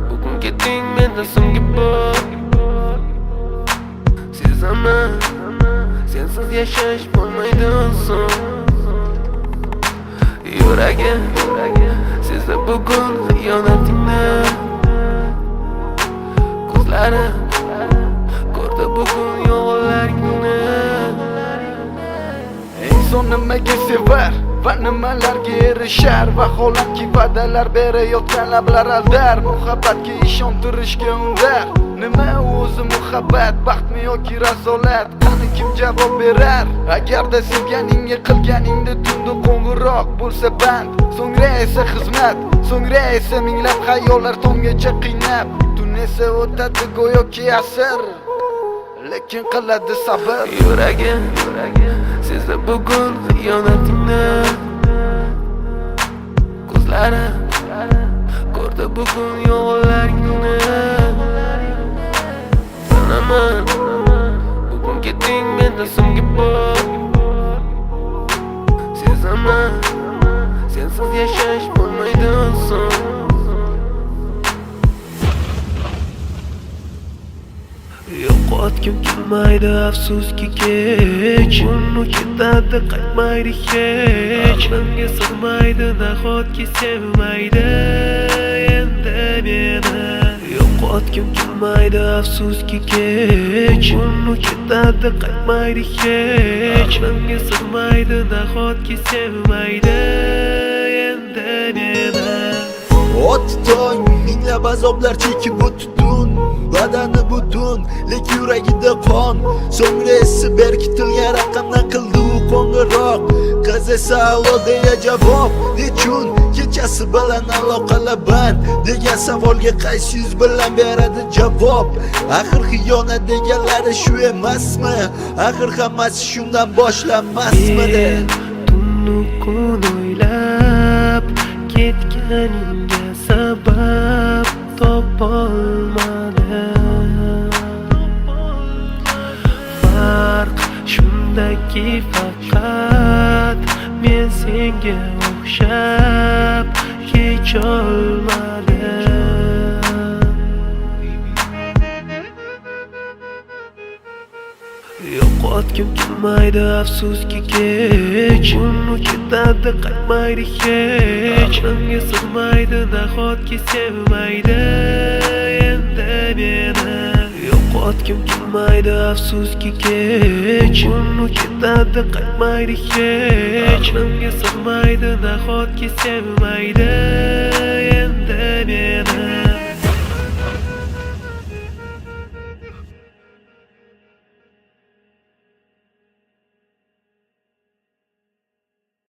Bugun keting mendan so'nggi bor. Sezaman, sensiz yashash bo'lmaydi oson. Yuragim sezdi bugun xiyonatingni. Ko'zlarim ko'rdi bugun yolg'onlaringni. Inson nimaga sevar va nimalarga erishar? Vaholanki va'dalar berayotgan lablar aldar. Muhabbatga ishontirishga undar. Nima o'zi muhabbat, baxtmi yoki razolat? Qani kim javob berar? Agarda sevganingga qilganingda tunda qo'ng'iroq bo'lsa band, so'ngra esa xizmat, so'ngra esa minglab xayollar tomgacha qiynab. Tun esa o'tadi go'yoki asr, lekin qiladi sabr. Yuragim sezdi bugun xiyonatingni. Ko'zlarim ko'rdi bugun yolg'onlaringni. Sanaman, bugun keting mendan so'nggi bor. Sezaman, sensiz yashash bo'lmaydi oson. Yo'qotgim kelmaydi afsuski kech. Uni ketadi qaytmaydi hech. Aqlimga sig'maydi nahotki sevmaydi endi meni. Yo'qotgim kelmaydi afsuski kech. Uni ketadi qaytmaydi hech. Aqlimga sig'maydi nahotki sevmaydi endi meni. O'tdi tong, minglab azoblar chekib o'tdun. Badani butun, lek yuragida qon. So'ngra esi berkitilgan raqamdan qildi u qo'ng'iroq. Qiz esa allo deya javob. Nechun kechasi bilan aloqalar band degan savolga qaysi yuz bilan beradi javob? Axir xiyonat deganlari shu emasmi? Axir hammasi shundan boshlanmasmidi? Tunni kun o'ylab ketganingga sabab topolmadim. Farq shundaki faqat men senga o'xshab kecholmadim. Yo'qotgim kelmaydi afsuski kech. Uni ketadi qaytmaydi hech. Aqlimga sig'maydi nahotki sevmaydi endi meni. Yo'qotgim kelmaydi afsuski kech. Uni ketadi qaytmaydi hech. Aqlimga sig'maydi nahotki sevmaydi